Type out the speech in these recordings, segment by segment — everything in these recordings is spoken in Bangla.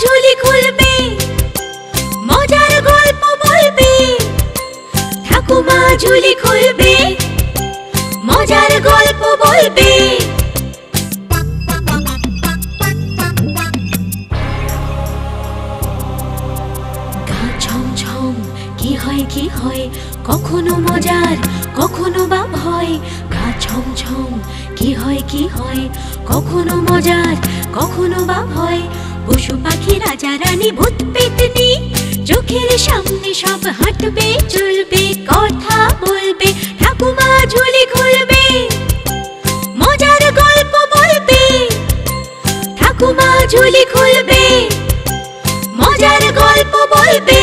ঝুলি খুলবে, মজার গল্প বলবে। ঠাকুমা ঝুলি খুলবে, মজার গল্প বলবে। গা ছমছম কি হয় কি হয়, কখনো মজার কখনো বা ভয়। গা ছমছম কি হয় কি হয়, কখনো মজার কখনো বা ভয়। পশু পাখি রাজা রানী ভূত পেতনি, চোখের সামনে সব হাঁটবে চলবে, কথা বলবে। ঠাকুমা ঝুলি খুলবে, মজার গল্প বলবে। ঠাকুমা ঝুলি খুলবে, মজার গল্প বলবে।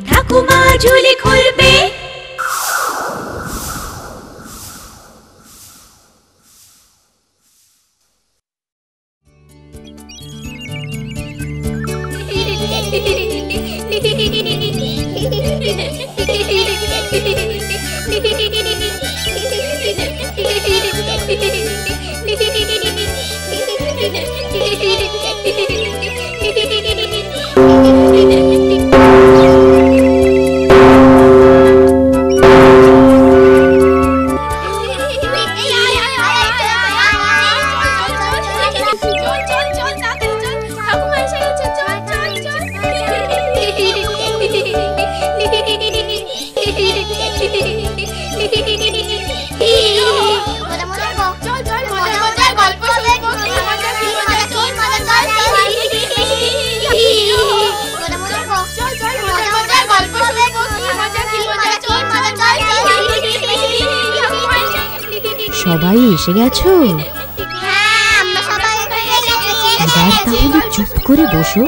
ঠাকুমা ঝুলি খুলবে। সবাই এসে গেছো? এবার তাহলে চুপ করে বসো,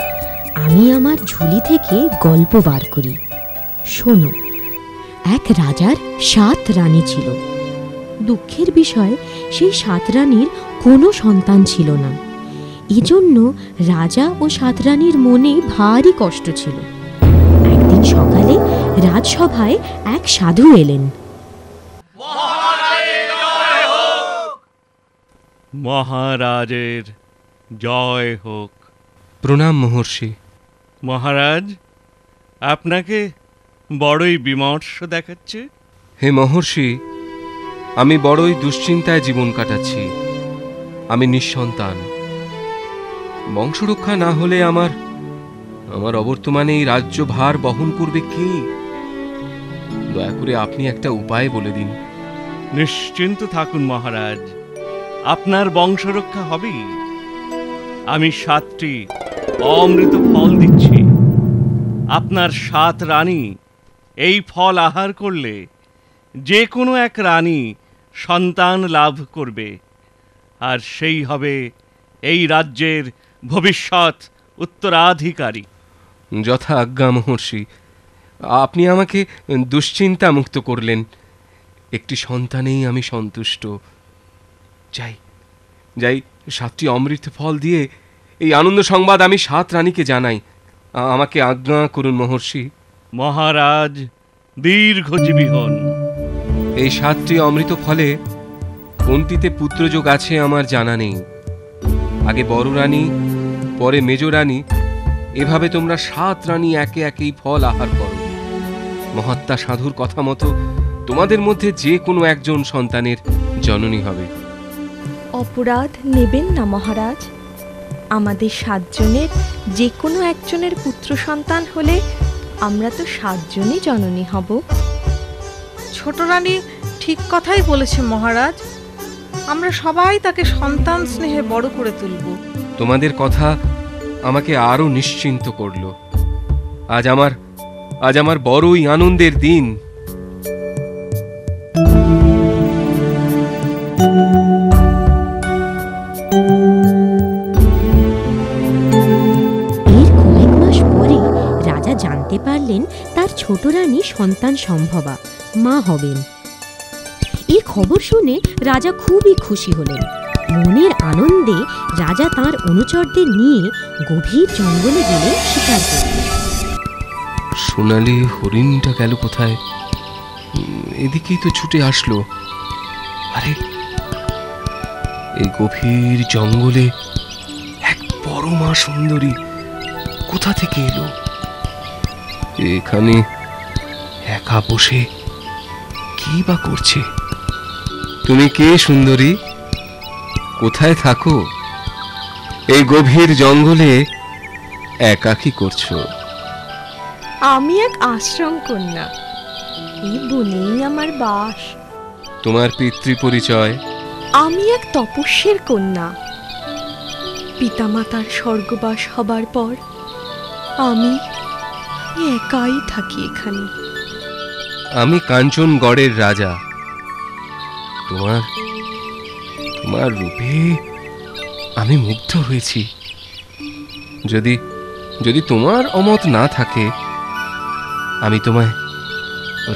আমি আমার ঝুলি থেকে গল্প বার করি। শোনো, এক রাজার 7 রানী ছিল। দুঃখের বিষয়, সেই 7 রানীর কোনো সন্তান ছিল না। এজন্য রাজা ও 7 রানীর মনে ভারী কষ্ট ছিল। একদিন সকালে রাজসভায় এক সাধু এলেন। মহারাজের জয় হোক। প্রণাম মহর্ষি। মহারাজ, আপনাকে বড়ই বিমর্ষ দেখাচ্ছে। হে মহর্ষি, আমি বড়ই দুশ্চিন্তায় জীবন কাটাচ্ছি। আমি নিঃসন্তান। বংশরক্ষা না হলে আমার অবর্তমানে এই রাজ্যভার বহন করবে কে? দয়া করে আপনি একটা উপায় বলে দিন। নিশ্চিন্ত থাকুন মহারাজ, আপনার বংশরক্ষা হবেই। আমি 7টি অমৃত ফল দিচ্ছি। আপনার 7 রানী এই ফল আহার করলে যে কোনো এক রানী সন্তান লাভ করবে, আর সেই হবে এই রাজ্যের ভবিষ্যৎ উত্তরাধিকারী। যথা আজ্ঞা মহর্ষি। আপনি আমাকে দুশ্চিন্তা মুক্ত করলেন। একটি সন্তানেই আমি সন্তুষ্ট। যাই 7টি অমৃত ফল দিয়ে এই আনন্দ সংবাদ আমি 7 রানীকে জানাই। আমাকে আজ্ঞা করুন মহর্ষি। মহারাজ দীর্ঘজীবী হন। এই 7টি অমৃত ফলে কোনটিতে পুত্রযোগ আছে আমার জানা নেই। আগে বড় রানী, পরে মেজ রানী, এভাবে তোমরা 7 রানী একে একেই ফল আহার করো। মহাত্মা সাধুর কথা মতো তোমাদের মধ্যে যে কোনো একজন সন্তানের জননী হবে। অপরাধ নেবেন না মহারাজ। আমাদের 7 জনের যে কোনো একজনের পুত্র সন্তান হলে আমরা তো 7 জনই জননী হব। ছোট রানী ঠিক কথাই বলেছে মহারাজ। আমরা সবাই তাকে সন্তান স্নেহে বড় করে তুলব। তোমাদের কথা আমাকে আরো নিশ্চিন্ত করলো। আজ আমার বড়ই আনন্দের দিন। এর কয়েক মাস পরে রাজা জানতে পারলেন তার ছোট রানী সন্তান সম্ভবা, মা হবেন। এই খবর শুনে রাজা খুবই খুশি হলেন। মনের আনন্দে রাজা তার অনুচরদের নিয়ে গভীর জঙ্গলে গেলেন শিকার করতে। সোনালি হরিণটা গেল কোথায়? এদিকেই তো ছুটে আসলো। আরে, এই গভীর জঙ্গলে এক পরমা সুন্দরী কোথা থেকে এলো? এখানে একা বসে কি বা করছে? তুমি কে সুন্দরী? কোথায় থাকো? এই গভীর জঙ্গলে একা কি করছো? আমি এক আশ্রম কন্যা, এই বনেই আমার বাস। তোমার পিতৃ পরিচয়? আমি এক তপস্যের কন্যা। পিতামাতার স্বর্গবাস হবার পর আমি একাই থাকি এখানে। আমি কাঞ্চনগড়ের রাজা। তোমার তোমার রূপে আমি মুগ্ধ হয়েছি। যদি যদি তোমার অমত না থাকে, আমি তোমায়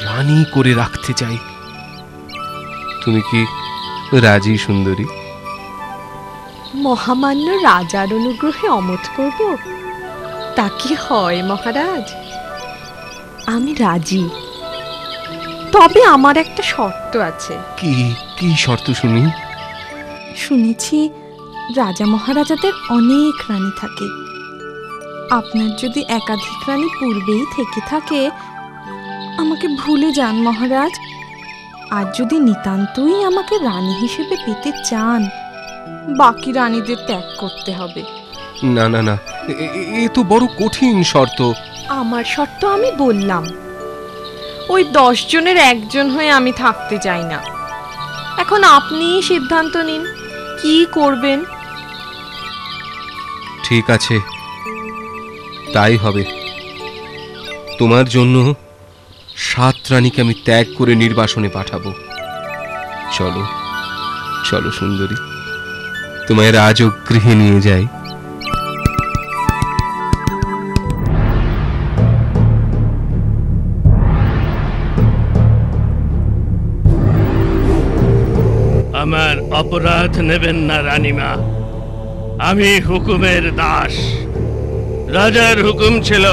রানী করে রাখতে চাই। তুমি কি রাজি সুন্দরী? মহামান্য রাজার অনুগ্রহে অমত করব, তা কি হয় মহারাজ? আমি রাজি, তবে আমার একটা শর্ত আছে। কি কি শর্ত শুনি? শুনেছি রাজা মহারাজাদের অনেক রানী থাকে। আপনার যদি একাধিক রানী পূর্বেই থেকে থাকে, আমাকে ভুলে যান মহারাজ। আর যদি নিতান্তই আমাকে রানী হিসেবে পেতে চান, বাকি রানীদের ত্যাগ করতে হবে। না না না, এ তো বড় কঠিন শর্ত। আমার শর্ত আমি বললাম, ওই 10 জনের একজন হয়ে আমি থাকতে চাই না। এখন আপনিই সিদ্ধান্ত নিন, কি করবেন? ঠিক আছে, তাই হবে। তোমার জন্য 7 রানীকে আমি ত্যাগ করে নির্বাসনে পাঠাবো। চলো চলো সুন্দরী, তোমায় রাজগৃহে নিয়ে যাই। আমার অপরাধ নেবেন না রানীমা, আমি হুকুমের দাস। রাজার হুকুম ছিল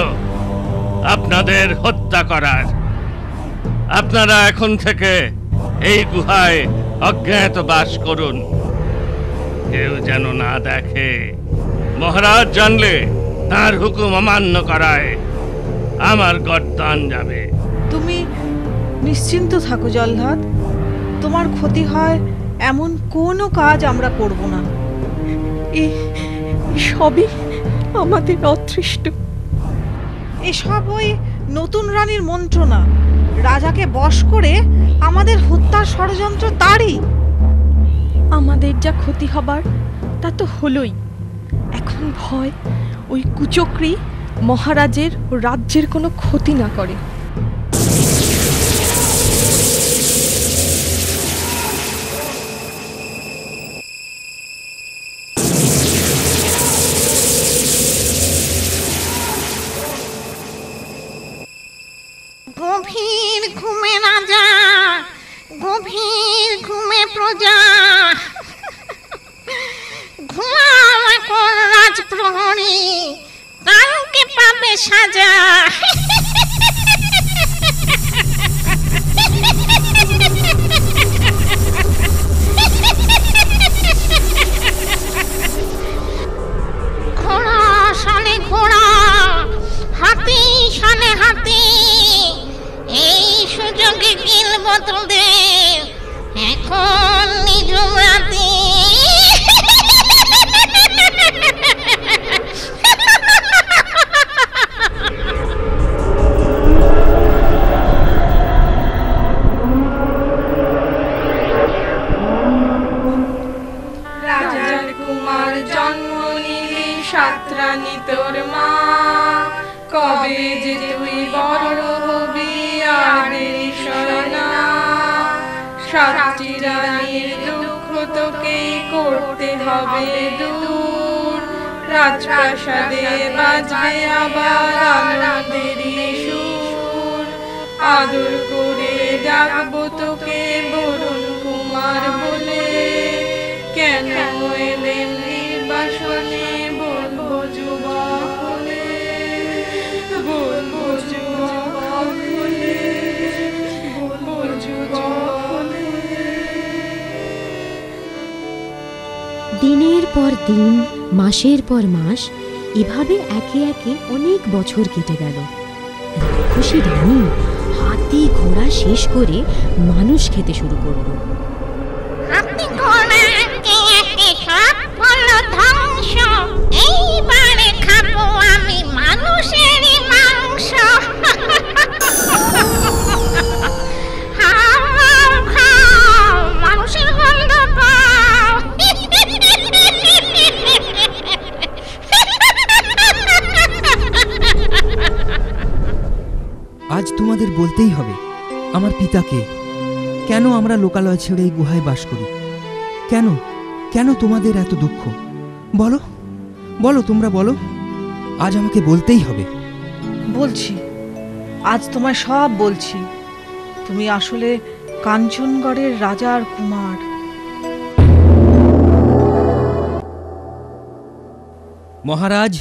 আপনাদের হত্যা করার। আপনারা এখন থেকে এই গুহায় অজ্ঞাত বাস করুন, কেউ যেন না দেখে। মহারাজ জানলে তার হুকুম অমান্য করায় আমার গর্দান যাবে। তুমি নিশ্চিন্ত থাকো জলধাত, তোমার ক্ষতি হয় এমন কোনো কাজ আমরা করব না। সবই আমাদের অদৃষ্ট। এসব ওই নতুন রানীর মন্ত্রণা। রাজাকে বশ করে আমাদের হত্যার ষড়যন্ত্র তারই। আমাদের যা ক্ষতি হবার তা তো হলোই। এখন ভয় ওই কুচক্রী মহারাজের ও রাজ্যের কোনো ক্ষতি না করে। গভীর ঘুমে রাজা, গভীর ঘুমে প্রজা, ঘুমাও এখন রাজপ্রহরী, কালকে পাবে সাজা। ঘোড়া শানে ঘোড়া, হাতি শানে হাতি, এই সুযোগে গিলব তোদের এখন নিজম রাতে। রাজার কুমার জন্ম নিলি 7 রানী তোর মা, কবে যে তুই বড় হবি আর বিষয় না। 7টি রানীর দুঃখ তোকেই করতে হবে দূর, রাজপ্রাসাদে বাজবে আবার আনন্দেরই সুর। আদর করে ডাকবো তোকে বরুণ কুমার বলে, কেন এলেন নির্বাসনে বলবো যুবক হলে, বলবো যুবক হলে, বলবো যুবক হলে। দিনের পর দিন মাসের পর মাস এভাবে একে একে অনেক বছর কেটে গেল। রাক্ষসী রানী হাতি ঘোড়া শেষ করে মানুষ খেতে শুরু করলো। হাতি ঘোড়া একে একে সব হলো ধ্বংস, এইবারে খাবো আমি মানুষেরই মাংস। হাও খাও, মানুষের গন্ধ পাও। আজ তোমাদের বলতেই হবে আমার পিতাকে। কেন আমরা লোকালয় ছেড়ে এই গুহায় বাস করি? কেন কেন তোমাদের এত দুঃখ? বলো বলো, তোমরা বলো, আজ আমাকে বলতেই হবে। বলছি, আজ তোমায় সব বলছি। তুমি আসলে কাঞ্চনগড়ের রাজার কুমার। মহারাজ,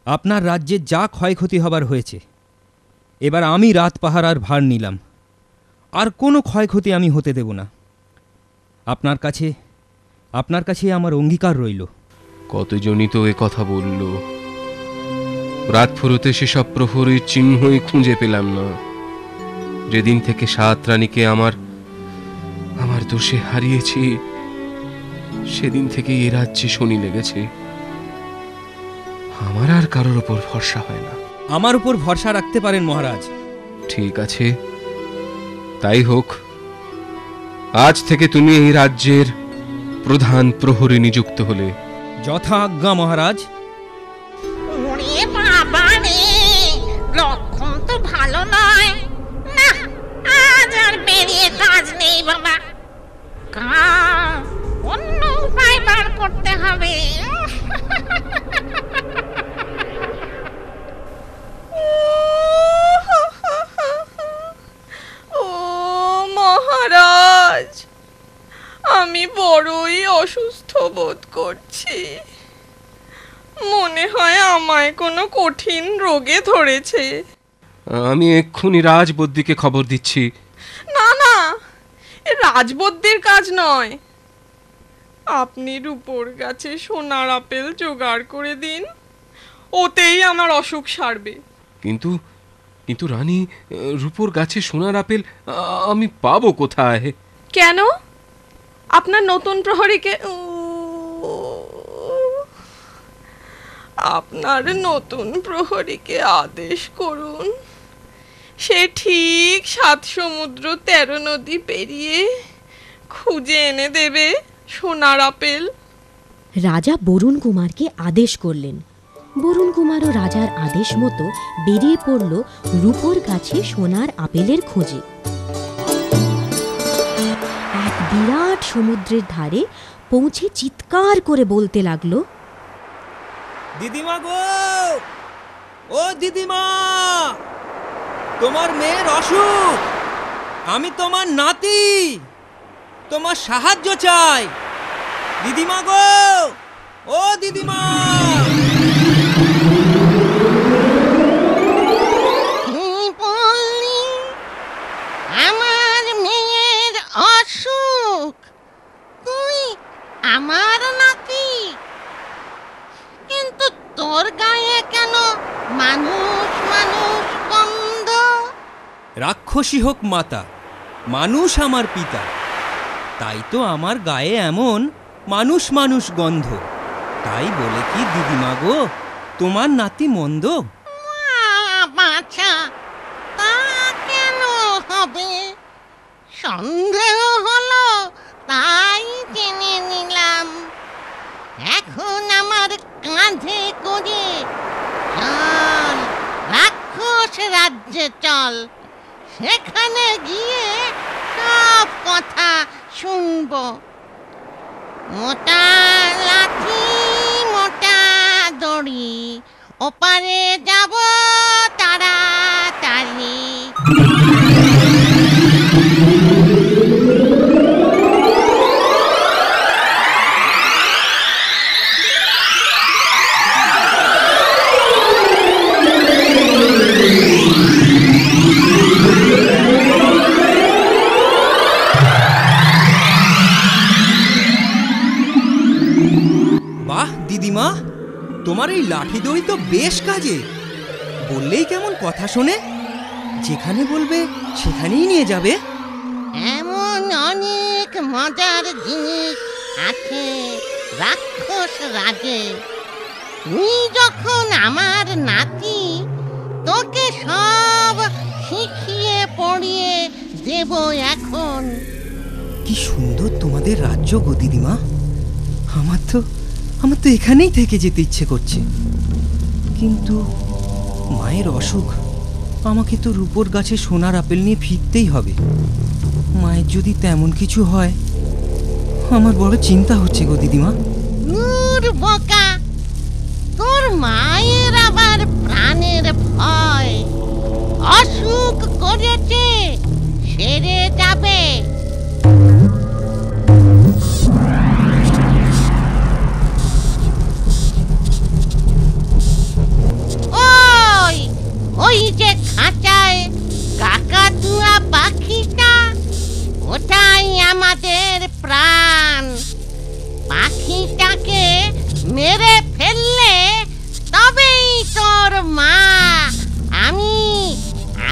আপনার রাজ্যে যা ক্ষয়ক্ষতি হবার হয়েছে, এবার আমি রাত পাহারার ভার নিলাম। আর কোনো ক্ষয়ক্ষতি আমি হতে দেব না। আপনার কাছে আমার অঙ্গীকার রইল। কতজনই তো এ কথা বলল, রাত ফুরোতে সেসব প্রহরীর চিহ্নই খুঁজে পেলাম না। যেদিন থেকে 7 রানীকে আমার দোষে হারিয়েছি, সেদিন থেকে এ রাজ্যে শনি লেগেছে। আমার আর কারোর ওপর ভরসা হয় না। আমার উপর ভরসা রাখতে পারেন মহারাজ। ঠিক আছে, তাই হোক। আজ থেকে তুমি এই রাজ্যের প্রধান প্রহরী নিযুক্ত হলে। যথা আজ্ঞা মহারাজ। ওরে বাবা রে, লক্ষণ তো ভালো নয়। না, আজ আর বেরিয়ে কাজ নেই বাবা। অন্য উপায় বার করতে হবে। ও মহারাজ, আমি বড়ই অসুস্থ বোধ করছি। মনে হয় আমায় কোনো কঠিন রোগে ধরেছে। আমি এক্ষুনি রাজবদ্যিকে খবর দিচ্ছি। না না, এ রাজবদ্যির কাজ নয়। আপনি রূপোর গাছে সোনার আপেল জোগাড় করে দিন, ওতেই আমার অসুখ সারবে। কিন্তু রানী, রূপোর গাছে সোনার আপেল আমি পাবো কোথায়? কেন? আপনার নতুন প্রহরীকে আপনার নতুন প্রহরীকে আদেশ করুন, সে ঠিক 7 সমুদ্র 13 নদী পেরিয়ে খুঁজে এনে দেবে সোনার আপেল। রাজা বরুণ কুমারকে আদেশ করলেন। বরুণ কুমারও রাজার আদেশ মতো বেরিয়ে পড়ল রূপোর গাছে সোনার আপেলের খোঁজে। এক বিরাট সমুদ্রের ধারে পৌঁছে চিৎকার করে বলতে লাগলো, দিদিমা গো, ও দিদিমা, তোমার মেয়ের অসুখ, আমি তোমার নাতি, তোমার সাহায্য চাই। দিদিমা গো, ও দিদিমা। আমার মেয়ের অসুখ, তুই আমার নাতি, কিন্তু তোর গায়ে কেন মানুষ মানুষ গন্ধ? রাক্ষসী হোক মাতা, মানুষ আমার পিতা, তাই তো আমার গায়ে এমন মানুষ মানুষ গন্ধ। তাই বলে কি দিদিমা গো, তোমার নাতি মন্দ? বাছা, তা কেন হবে? সন্দেহ হলো তাই জেনে নিলাম। এখন আমার কাঁধে করে চল, রাক্ষস রাজ্যে চল। সেখানে গিয়ে সব কথা শুনবো। মোটা লাঠি, মোটা দড়ি, ওপারে যাব তাড়াতাড়ি। বাহ দিদিমা, তোমার এই লাঠি দড়ি তো বেশ কাজে। বললেই কেমন কথা শোনে, যেখানে বলবে সেখানেই নিয়ে যাবে। এমন অনেক মজার জিনিস আছে রাক্ষস রাজে। তুই যখন আমার নাতি, তোকে সব শিখিয়ে পড়িয়ে দেব এখন। কি সুন্দর তোমাদের রাজ্য গো দিদিমা। আমার তো এখানেই থেকে যেতে ইচ্ছে করছে, কিন্তু মায়ের অসুখ। আমাকে তো রূপোর গাছে সোনার আপেল নিয়ে ফিরতেই হবে। মায়ের যদি তেমন কিছু হয়, আমার বড় চিন্তা হচ্ছে গো দিদিমা। নূর বোকা, তোর মায়ের আবার প্রাণের ভয়। অসুখ করেছে, সেরে যাবে। ওই যে খাঁচায় কাকাতুয়া পাখিটা, ওটাই আমাদের প্রাণ। পাখিটাকে মেরে ফেললে তবেই তোর মা,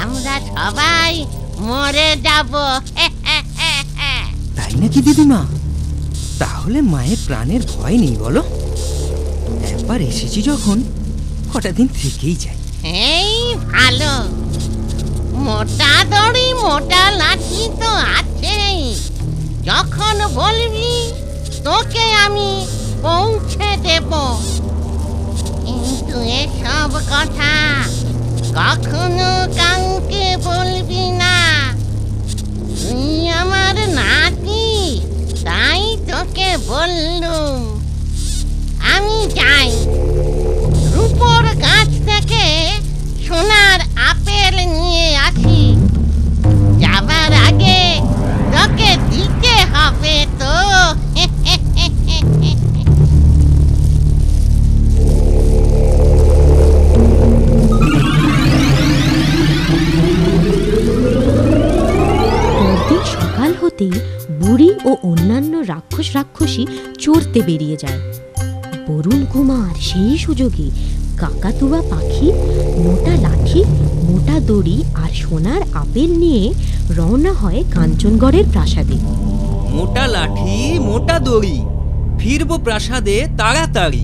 আমরা সবাই মরে যাব। তাই নাকি দিদিমা? তাহলে মায়ের প্রাণের ভয় নেই বলো? একবার এসেছি যখন, কটা দিন থেকেই যাই। এই ভালো, মোটা দড়ি মোটা লাঠি তো আছেই। যখন বলবি তোকে আমি পৌঁছে দেব। কিন্তু এসব কথা কখনো কাউকে বলবি না। তুই আমার নাতি, তাই তোকে বললুম। আমি যাই, রূপোর গাছ থেকে সোনার আপেল নিয়ে আসি। যাবার আগে তোকে দিতে হবে তো। পরদিন সকাল হতেই বুড়ি ও অন্যান্য রাক্ষসী চড়তে বেরিয়ে যায়। বরুণ কুমার সেই সুযোগে কাকাতুয়া পাখি, মোটা লাঠি, মোটা দড়ি আর সোনার আপেল নিয়ে রওনা হয় কাঞ্চনগড়ের প্রাসাদে। মোটা লাঠি মোটা দড়ি, ফিরবো প্রাসাদে তাড়াতাড়ি।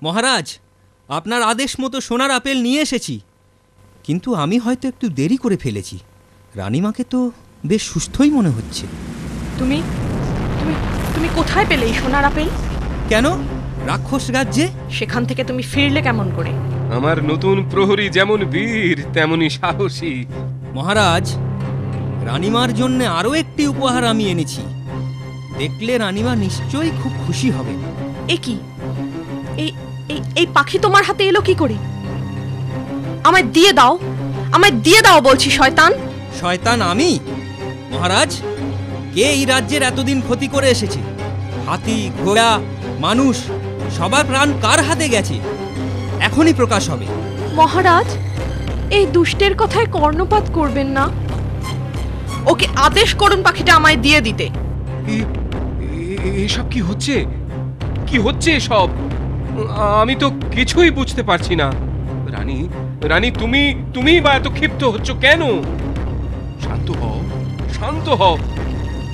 মহারাজ, আপনার আদেশ মতো সোনার আপেল নিয়ে এসেছি, কিন্তু আমি হয়তো একটু দেরি করে ফেলেছি। রানীমাকে তো বেশ সুস্থই মনে হচ্ছে। তুমি তুমি তুমি কোথায় পেলে এই সোনার আপেল? কেন, রাক্ষস রাজ্যে। সেখান থেকে তুমি ফিরলে কেমন করে? আমার নতুন প্রহরী যেমন বীর তেমনি সাহসী। মহারাজ, রানীমার জন্য আরও একটি উপহার আমি এনেছি। দেখলে রানীমা নিশ্চয়ই খুব খুশি হবে। এ কি? এই পাখি তোমার হাতে এলো কি করে? আমায় দিয়ে দাও, আমায় দিয়ে দাও বলছি। শয়তান! শয়তান আমি? মহারাজ, কে এই রাজ্যের এতদিন ক্ষতি করে এসেছে? হাতি, ঘোড়া, মানুষ, সবার প্রাণ কার হাতে গেছে? এখনই প্রকাশ হবে। মহারাজ, এই দুষ্টের কথায় কর্ণপাত করবেন না। ওকে আদেশ করুন পাখিটা আমায় দিয়ে দিতে। এসব কি হচ্ছে? কি হচ্ছে এসব? আমি তো কিছুই বুঝতে পারছি না। রানী, রানী, তুমি বা এত ক্ষিপ্ত হচ্ছ কেন? শান্ত হও, শান্ত হও।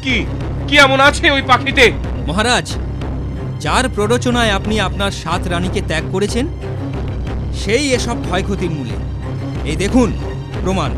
কি কি এমন আছে ওই পাখিতে? মহারাজ, যার প্ররোচনায় আপনি আপনার 7 রানীকে ত্যাগ করেছেন, সেই এসব ক্ষয়ক্ষতির মূলে। এই দেখুন প্রমাণ।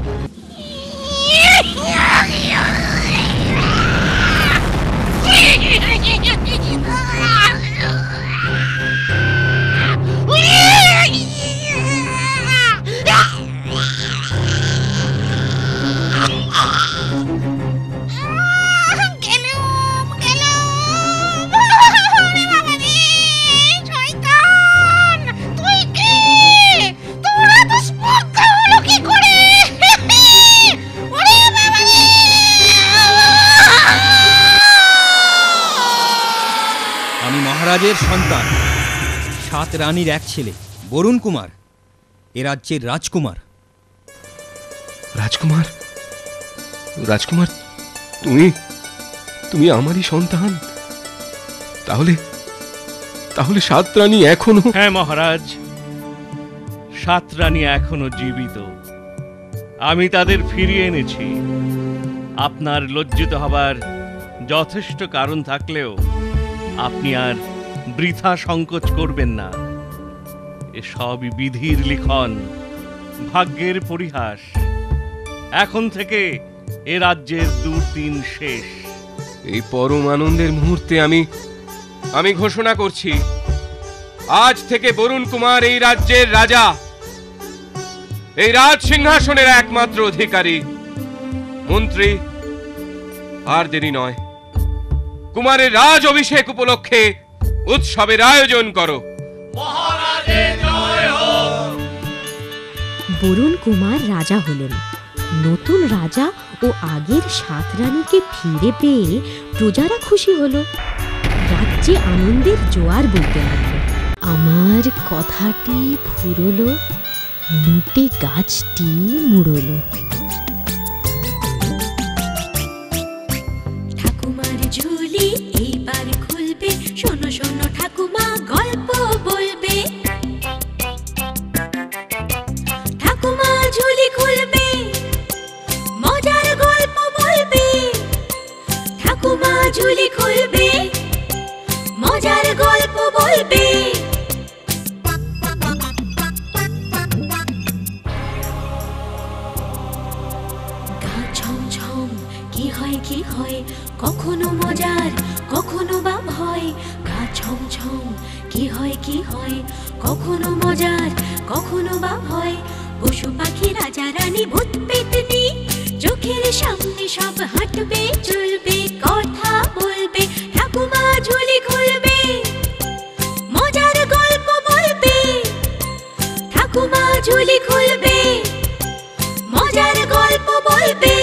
যমরাজের সন্তান, 7 রানীর এক ছেলে বরুণ কুমার, এ রাজ্যের রাজকুমার। রাজকুমার, রাজকুমার, তুমি তুমি আমারই সন্তান? তাহলে তাহলে 7 রানী এখনো? হ্যাঁ মহারাজ, 7 রানী এখনো জীবিত। আমি তাদের ফিরিয়ে এনেছি। আপনার লজ্জিত হবার যথেষ্ট কারণ থাকলেও আপনি আর বৃথা সংকোচ করবেন না। এসবই বিধির লিখন, ভাগ্যের পরিহাস। এখন থেকে এ রাজ্যের দুর্দিন শেষ। এই পরম আনন্দের মুহূর্তে আমি ঘোষণা করছি, আজ থেকে বরুণ কুমার এই রাজ্যের রাজা, এই রাজ সিংহাসনের একমাত্র অধিকারী। মন্ত্রী, আর দেরি নয়, কুমারের রাজ অভিষেক উপলক্ষে উৎসবের আয়োজন করো। বরুণ কুমার রাজা হলেন। নতুন রাজা ও আগের 7 রানীকে ফিরে পেয়ে প্রজারা খুশি হলো। রাজ্যে আনন্দের জোয়ার বইতে লাগলো। আমার কথাটি ফুরলো, নুটে গাছটি মুড়লো। ঠাকুমার ঝুলি এইবার খুলবে, শোনো শোনো ঠাকুমা গল্প বলবে। ঠাকুমা ঝুলি খুলবে, মজার গল্প বলবে। ঠাকুমা ঝুলি খুলবে, মজার গল্প বলবে। গা ছমছম কি হয় কি হয়, কখনো মজার কখনো বা ভয়। গা ছমছম কি হয় কি হয়, কখনো মজার কখনো বা ভয়। পশু পাখি রাজা রানী ভূত পেতনি, চোখের সামনে সব হাঁটবে চলবে, কথা বলবে। ঠাকুমা ঝুলি খুলবে, মজার গল্প বলবে। ঠাকুমা ঝুলি খুলবে, মজার গল্প বলবে।